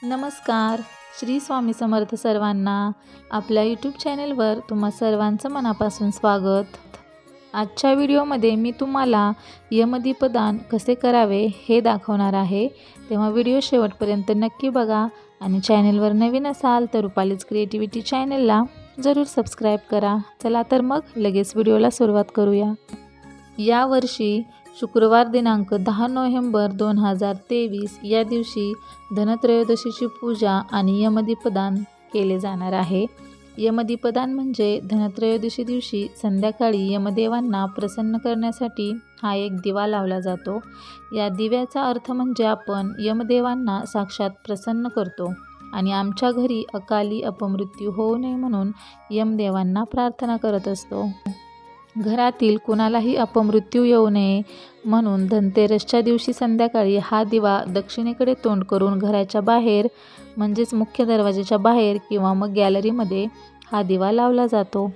नमस्कार. श्री स्वामी समर्थ सर्वांना. आपल्या यूट्यूब चॅनलवर तुम्हा सर्वांचं मनापासून स्वागत. आजच्या व्हिडिओमध्ये मी तुम्हाला यमदीपदान कसे करावे हे दाखवणार आहे. तेव्हा व्हिडिओ शेवटपर्यंत नक्की बघा आणि चॅनलवर नवीन असाल तर रुपालीज क्रिएटिव्हिटी चॅनलला जरूर सबस्क्राईब करा. चला तर मग लगेच व्हिडिओला सुरुवात करूया. यावर्षी शुक्रवार दिनांक 10 नोव्हेंबर 2023 या दिवशी धनत्रयोदशीची पूजा आणि यमदीपदान केले जाणार आहे. यमदीपदान म्हणजे धनत्रयोदशी दिवशी संध्याकाळी यमदेवांना प्रसन्न करण्यासाठी हा एक दिवा लावला जातो. या दिव्याचा अर्थ म्हणजे आपण यमदेवांना साक्षात प्रसन्न करतो आणि आमच्या घरी अकाली अपमृत्यू होऊ नये म्हणून यमदेवांना प्रार्थना करत असतो. घरातील कुणालाही अपमृत्यू येऊ नये म्हणून धनतेरसच्या दिवशी संध्याकाळी हा दिवा दक्षिणेकडे तोंड करून घराच्या बाहेर म्हणजेच मुख्य दरवाजाच्या बाहेर किंवा मग गॅलरीमध्ये हा दिवा लावला जातो.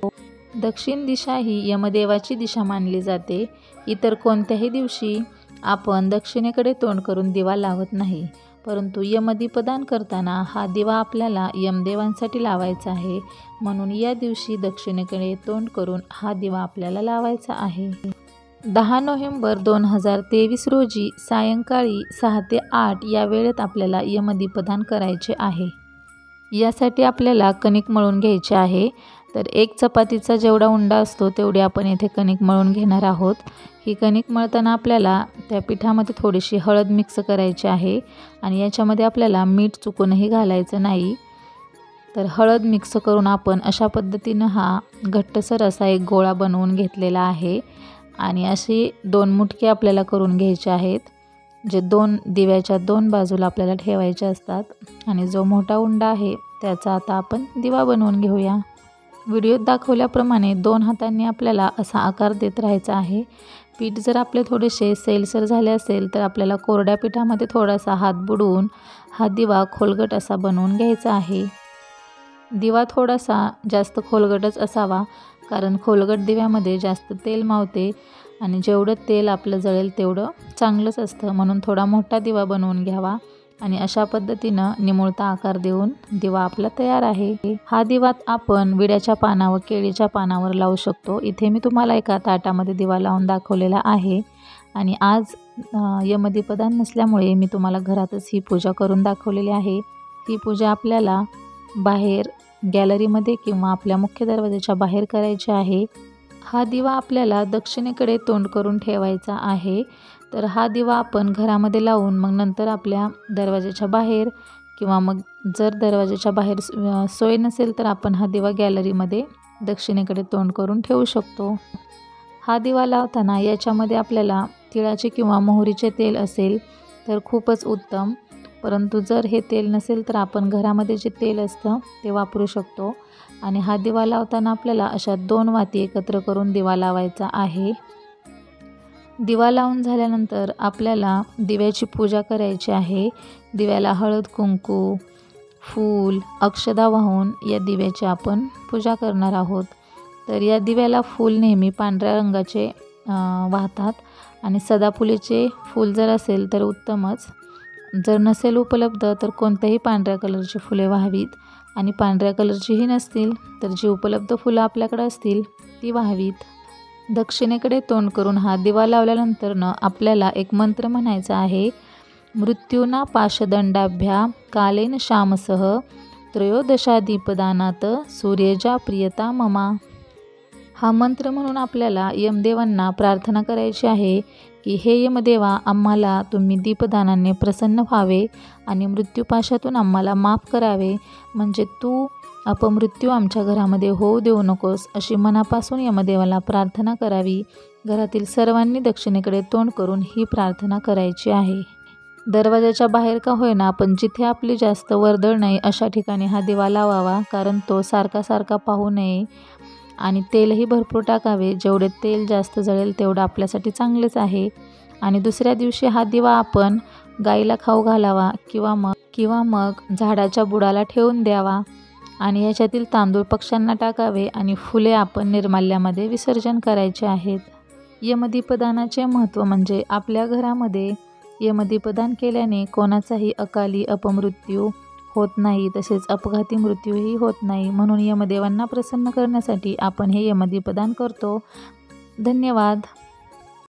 दक्षिण दिशा ही यमदेवाची दिशा मानली जाते. इतर कोणत्याही दिवशी आपण दक्षिणेकडे तोंड करून दिवा लावत नाही, परंतु यमदीपदान करताना हा दिवा आपल्याला यमदेवांसाठी लावायचा आहे. म्हणून या दिवशी दक्षिणेकडे तोंड करून हा दिवा आपल्याला लावायचा आहे. 10 नोव्हेंबर 2023 रोजी सायंकाळी 6 ते 8 या वेळेत आपल्याला यमदीपदान करायचे आहे. यासाठी आपल्याला कणिक मळून घ्यायचे आहे. तर एक चपातीचा जेवढा उंडा असतो तेवढी आपण येथे कणिक मळून घेणार आहोत. ही कणिक मळताना आपल्याला त्या पिठामध्ये थोडीशी हळद मिक्स करायची आहे आणि याच्यामध्ये आपल्याला मीठ चुकूनही घालायचं नाही. तर हळद मिक्स करून आपण अशा पद्धतीनं हा घट्टसर असा एक गोळा बनवून घेतलेला आहे आणि असे 2 मुटके आपल्याला करून घ्यायचे आहेत, जे 2 दिव्याच्या 2 बाजूला आपल्याला ठेवायचे असतात. आणि जो मोठा उंडा आहे त्याचा आता आपण दिवा बनवून घेऊया. व्हिडिओत दाखवल्याप्रमाणे 2 हातांनी आपल्याला असा आकार देत राहायचा आहे. पीठ जर आपले थोडेसे सैलसर झाले असेल तर आपल्याला कोरड्या पिठामध्ये थोडासा हात बुडवून हा दिवा खोलगट असा बनवून घ्यायचा आहे. दिवा थोडासा जास्त खोलगटच असावा, कारण खोलगट दिव्यामध्ये जास्त तेल मावते आणि जेवढं तेल आपलं जळेल तेवढं चांगलंच असतं. म्हणून थोडा मोठा दिवा बनवून घ्यावा आणि अशा पद्धतीनं निमुळता आकार देऊन दिवा आपला तयार आहे. हा दिवा आपण विड्याच्या पानावर केळीच्या पानावर लावू शकतो. इथे मी तुम्हाला एका ताटामध्ये दिवा लावून दाखवलेला आहे आणि आज यमदीपदान नसल्यामुळे मी तुम्हाला घरातच ही पूजा करून दाखवलेली आहे. ती पूजा आपल्याला बाहेर गॅलरीमध्ये किंवा आपल्या मुख्य दरवाजाच्या बाहेर करायची आहे. हा दिवा आपल्याला दक्षिणेकडे तोंड करून ठेवायचा आहे. तर हा दिवा आपण घरामध्ये लावून मग नंतर आपल्या दरवाजाच्या बाहेर किंवा मग जर दरवाजाच्या बाहेर सोय नसेल तर आपण हा दिवा गॅलरीमध्ये दक्षिणेकडे तोंड करून ठेवू शकतो. हा दिवा लावताना याच्यामध्ये आपल्याला तिळाचे किंवा मोहरीचे तेल असेल तर खूपच उत्तम, परंतु जर हे तेल नसेल तर आपण घरामध्ये जे तेल असतं ते वापरू शकतो. आणि हा दिवा लावताना आपल्याला अशा 2 वाती एकत्र करून दिवा लावायचा आहे. दिवा लावून झाल्यानंतर आपल्याला दिव्याची पूजा करायची आहे. दिव्याला हळद कुंकू, फूल, अक्षदा वाहून या दिव्याची आपण पूजा करणार आहोत. तर या दिव्याला फूल नेहमी पांढऱ्या रंगाचे वाहतात आणि सदाफुलीचे फूल जर असेल तर उत्तमच. जर नसेल उपलब्ध तर कोणत्याही पांढऱ्या कलरची फुले व्हावीत आणि पांढऱ्या कलरचीही नसतील तर जी उपलब्ध फुलं आपल्याकडे असतील ती व्हावीत. दक्षिणेकडे तोंड करून हा दिवा लावल्यानंतरनं आपल्याला एक मंत्र म्हणायचा आहे. मृत्यूना पाशदंडाभ्या कालेन श्यामसह त्रयोदशादीपदानात सूर्यजा प्रियता ममा. हा मंत्र म्हणून आपल्याला यमदेवांना प्रार्थना करायची आहे की हे यमदेवा, आम्हाला तुम्ही दीपदानाने प्रसन्न व्हावे आणि मृत्यूपाशातून आम्हाला माफ करावे, म्हणजे तू अपमृत्यू आमच्या घरामध्ये होऊ देऊ नकोस, अशी मनापासून यमदेवाला प्रार्थना करावी. घरातील सर्वांनी दक्षिणेकडे तोंड करून ही प्रार्थना करायची आहे. दरवाजाच्या बाहेर का होईना पण जिथे आपली जास्त वर्दळ नाही अशा ठिकाणी हा दिवा लावावा, कारण तो सारखा सारखा पाहू नये. आणि तेलही भरपूर टाकावे. जेवढे तेल जास्त जळेल तेवढं आपल्यासाठी चांगलेच आहे. आणि दुसऱ्या दिवशी हा दिवा आपण गाईला खाऊ घालावा किंवा मग झाडाच्या बुडाला ठेवून द्यावा आणि याच्यातील तांदूळ पक्ष्यांना टाकावे आणि फुले आपण निर्माल्यामध्ये विसर्जन करायचे आहेत. यमदीपदानाचे महत्त्व म्हणजे आपल्या घरामध्ये यमदीपदान केल्याने कोणाचाही अकाली अपमृत्यू होत नाही, तसेच अपघाती मृत्यूही होत नाही. म्हणून यमदेवांना प्रसन्न करण्यासाठी आपण हे यमदीपदान करतो. धन्यवाद.